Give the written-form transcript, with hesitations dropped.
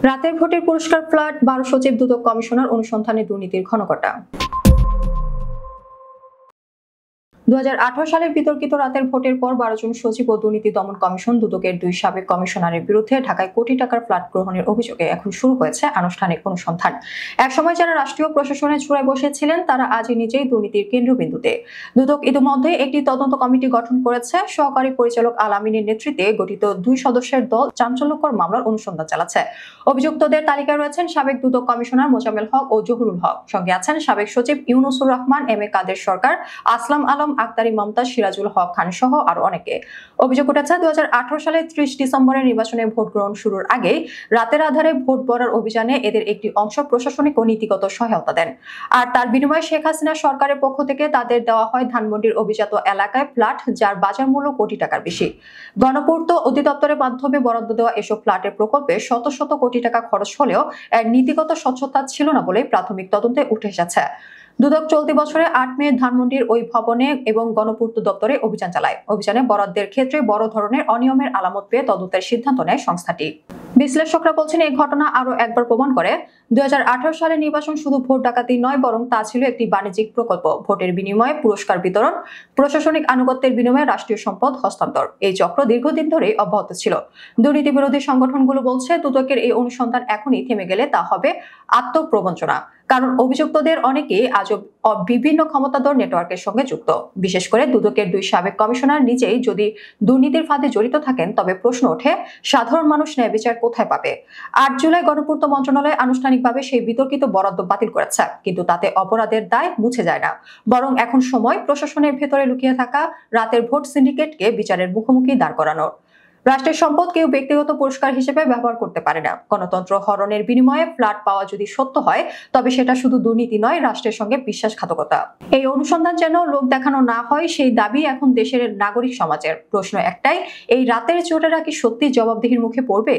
রাতের ভোটের পুরস্কার ফ্ল্যাট 12 সচিব দুদক কমিশনার অনুসন্ধানে দুর্নীতির ঘনঘটা। 2018 সালের বিতর্কিত রাতের ভোটের পর 12 জন সচিব ও দুর্নীতি দমন কমিশন দুদকের 2 সাবেক কমিশনারের বিরুদ্ধে ঢাকায় কোটি টাকার ফ্ল্যাট গ্রহণের অভিযোগে এখন শুরু হয়েছে আনুষ্ঠানিক অনুসন্ধান। একসময় যারা রাষ্ট্রীয় প্রশাসনের চূড়ায় বসেছিলেন তারা আজই নিজেই দুর্নীতির কেন্দ্রবিন্দুতে। দুদক ইতিমধ্যে একটি তদন্ত কমিটি গঠন করেছে। সহকারী পরিচালক আলামিনের নেতৃত্বে গঠিত 2 সদস্যের দল চাঞ্চল্যকর মামলার অনুসন্ধান চালাচ্ছে। অভিযুক্তদের তালিকায় রয়েছেন সাবেক দুদক কমিশনার মোজাম্মেল হক ও জহুরুল হক, সঙ্গে আছেন সাবেক সচিব ইউনুসুর রহমান, এম এ কাদের সরকার, আসলাম আলম, আক্তারি মমতাজ, সিরাজুল হক খান সহ আরো অনেকে। অভিযোগ উঠেছে 2018 সালে 30 ডিসেম্বরের নির্বাচনে ভোট গ্রহণ শুরুর আগে রাতের আধারে ভোট পড়ার অভিযানে এদের একটি অংশ প্রশাসনিক ও নীতিগত সহায়তা দেন। আর তার বিনিময়ে শেখ হাসিনা সরকারের পক্ষ থেকে তাদের দেওয়া হয় ধানমন্ডির অভিজাত এলাকায় ফ্ল্যাট, যার বাজার মূল্য কোটি টাকার বেশি। গণপূর্ত অধিদপ্তরের মাধ্যমে বরাদ্দ দেওয়া এসব ফ্ল্যাটের প্রকল্পে শত শত কোটি টাকা খরচ হলেও এর নীতিগত স্বচ্ছতা ছিল না বলে প্রাথমিক তদন্তে উঠে এসেছে। দুদক চলতি বছরের 8 মে ধানমন্ডির ওই ভবনে এবং গণপূর্ত দপ্তরে অভিযান চালায়। অভিযানে বরাদ্দের ক্ষেত্রে বড় ধরনের অনিয়মের আলামত পেয়ে তদন্তের সিদ্ধান্ত নেয় সংস্থাটি। বিশ্লেষকরা বলছেন এই ঘটনা আরো একবার প্রমাণ করে 2018 সালের নির্বাচন শুধু ভোট ডাকাতি নয়, বরং তা ছিল একটি বাণিজ্যিক প্রকল্প। ভোটের বিনিময়ে পুরস্কার বিতরণ, প্রশাসনিক আনুগত্যের বিনিময়ে রাষ্ট্রীয় সম্পদ হস্তান্তর, এই চক্র দীর্ঘদিন ধরেই অব্যাহত ছিল। দুর্নীতি বিরোধী সংগঠনগুলো বলছে দুদকের এই অনুসন্ধান এখনই থেমে গেলে তা হবে আত্মপ্রবঞ্চনা। কারণ অভিযুক্তদের অনেকেই আজও বিভিন্ন ক্ষমতাধর নেটওয়ার্কের সঙ্গে যুক্ত। বিশেষ করে দুদকের 2 সাবেক কমিশনার নিজেই যদি দুর্নীতির ফাঁদে জড়িত থাকেন, তবে প্রশ্ন ওঠে সাধারণ মানুষ ন্যায় বিচার কোথায় পাবে? 8 জুলাই গণপূর্ত মন্ত্রণালয় আনুষ্ঠানিকভাবে সেই বিতর্কিত বরাদ্দ বাতিল করেছে, কিন্তু তাতে অপরাধের দায় মুছে যায় না। বরং এখন সময় প্রশাসনের ভেতরে লুকিয়ে থাকা রাতের ভোট সিন্ডিকেটকে বিচারের মুখোমুখি দাঁড় করানোর। রাষ্ট্রের সম্পদ কেউ ব্যক্তিগত পুরস্কার হিসেবে ব্যবহার করতে পারে না। গণতন্ত্র হরণের বিনিময়ে ফ্ল্যাট পাওয়া যদি সত্য হয়, তবে সেটা শুধু দুর্নীতি নয়, রাষ্ট্রের সঙ্গে বিশ্বাসঘাতকতা। এই অনুসন্ধান যেন লোক দেখানো না হয়, সেই দাবি এখন দেশের নাগরিক সমাজের। প্রশ্ন একটাই, এই রাতের চোরেরা কি সত্যি জবাবদিহির মুখে পড়বে?